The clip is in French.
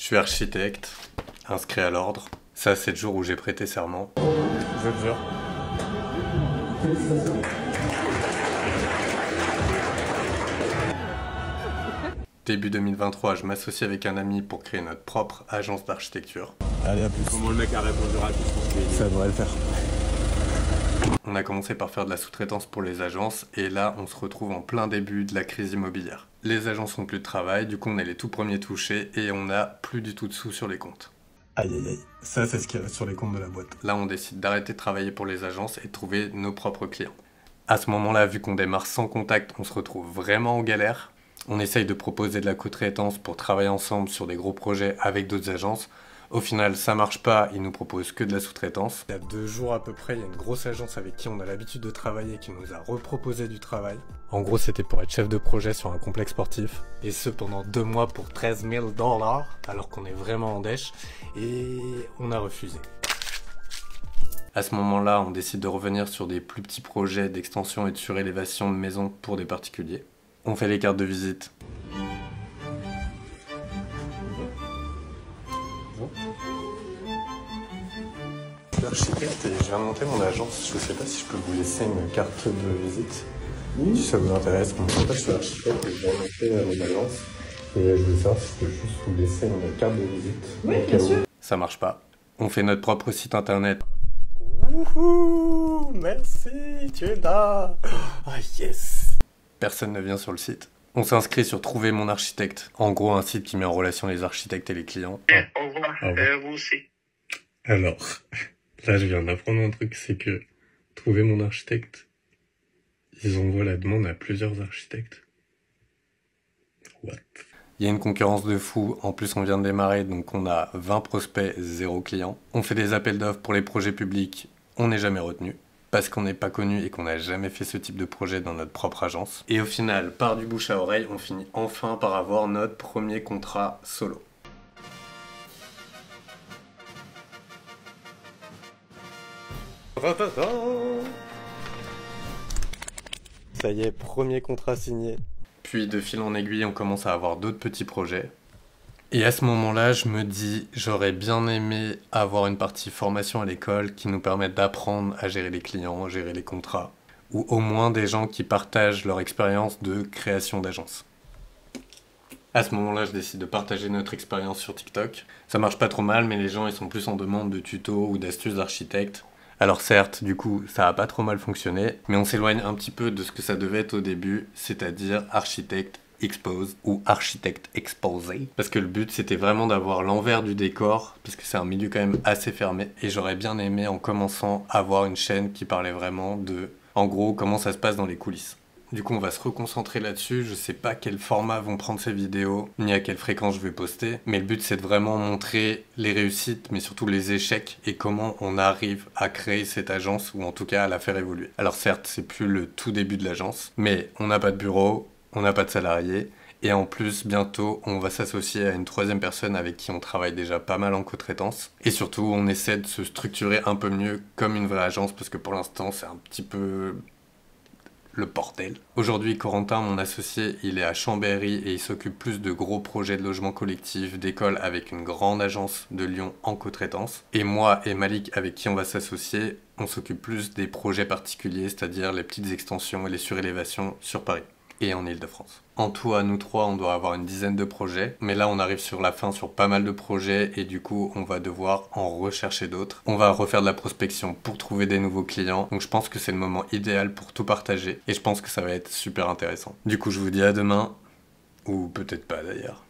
suis architecte, inscrit à l'ordre. Ça, c'est le jour où j'ai prêté serment. Je te jure. Début 2023, je m'associe avec un ami pour créer notre propre agence d'architecture. Allez, à plus. Comment le mec a répondu rapidement? Ça devrait le faire. On a commencé par faire de la sous-traitance pour les agences et là, on se retrouve en plein début de la crise immobilière. Les agences n'ont plus de travail, du coup on est les tout premiers touchés et on n'a plus du tout de sous sur les comptes. Aïe aïe aïe, ça c'est ce qu'il y a sur les comptes de la boîte. Là, on décide d'arrêter de travailler pour les agences et de trouver nos propres clients. À ce moment-là, vu qu'on démarre sans contact, on se retrouve vraiment en galère. On essaye de proposer de la co-traitance pour travailler ensemble sur des gros projets avec d'autres agences. Au final, ça marche pas, ils nous proposent que de la sous-traitance. Il y a 2 jours à peu près, il y a une grosse agence avec qui on a l'habitude de travailler qui nous a reproposé du travail. En gros, c'était pour être chef de projet sur un complexe sportif. Et ce, pendant 2 mois pour 13 000 $, alors qu'on est vraiment en dèche. Et on a refusé. À ce moment-là, on décide de revenir sur des plus petits projets d'extension et de surélévation de maisons pour des particuliers. On fait les cartes de visite. Je suis architecte et je viens de monter mon agence. Je ne sais pas si je peux vous laisser une carte de visite. Oui. Si ça vous intéresse. En fait, je suis architecte et je viens de monter mon agence. Et je voulais savoir si je peux juste vous laisser une carte de visite. Oui, bien sûr. Ça marche pas. On fait notre propre site internet. Wouhou! Merci, tu es là! Ah yes! Personne ne vient sur le site. On s'inscrit sur Trouver mon architecte. En gros, un site qui met en relation les architectes et les clients. Au revoir, vous aussi. Alors, là, je viens d'apprendre un truc, c'est que Trouver mon architecte, ils envoient la demande à plusieurs architectes. What? Il y a une concurrence de fou, en plus on vient de démarrer, donc on a 20 prospects, 0 clients. On fait des appels d'offres pour les projets publics, on n'est jamais retenu, parce qu'on n'est pas connu et qu'on n'a jamais fait ce type de projet dans notre propre agence. Et au final, par du bouche à oreille, on finit enfin par avoir notre premier contrat solo. Ça y est, premier contrat signé. Puis de fil en aiguille, on commence à avoir d'autres petits projets. Et à ce moment-là, je me dis, j'aurais bien aimé avoir une partie formation à l'école qui nous permette d'apprendre à gérer les clients, gérer les contrats, ou au moins des gens qui partagent leur expérience de création d'agence. À ce moment-là, je décide de partager notre expérience sur TikTok. Ça marche pas trop mal, mais les gens ils sont plus en demande de tutos ou d'astuces d'architectes. Alors certes, du coup, ça a pas trop mal fonctionné, mais on s'éloigne un petit peu de ce que ça devait être au début, c'est-à-dire architecte expose ou architecte exposé. Parce que le but, c'était vraiment d'avoir l'envers du décor, parce que c'est un milieu quand même assez fermé, et j'aurais bien aimé en commençant avoir une chaîne qui parlait vraiment de, en gros, comment ça se passe dans les coulisses. Du coup, on va se reconcentrer là-dessus. Je sais pas quel format vont prendre ces vidéos, ni à quelle fréquence je vais poster. Mais le but, c'est de vraiment montrer les réussites, mais surtout les échecs et comment on arrive à créer cette agence, ou en tout cas à la faire évoluer. Alors certes, c'est plus le tout début de l'agence, mais on n'a pas de bureau, on n'a pas de salariés. Et en plus, bientôt, on va s'associer à une 3e personne avec qui on travaille déjà pas mal en co-traitance. Et surtout, on essaie de se structurer un peu mieux comme une vraie agence, parce que pour l'instant, c'est un petit peu le bordel. Aujourd'hui, Corentin, mon associé, il est à Chambéry et il s'occupe plus de gros projets de logement collectif, d'école avec une grande agence de Lyon en co-traitance. Et moi et Malik, avec qui on va s'associer, on s'occupe plus des projets particuliers, c'est-à-dire les petites extensions et les surélévations sur Paris et en Île-de-France. En tout, à nous 3, on doit avoir une 10aine de projets, mais là on arrive sur la fin sur pas mal de projets et du coup on va devoir en rechercher d'autres. On va refaire de la prospection pour trouver des nouveaux clients, donc je pense que c'est le moment idéal pour tout partager et je pense que ça va être super intéressant. Du coup je vous dis à demain, ou peut-être pas d'ailleurs.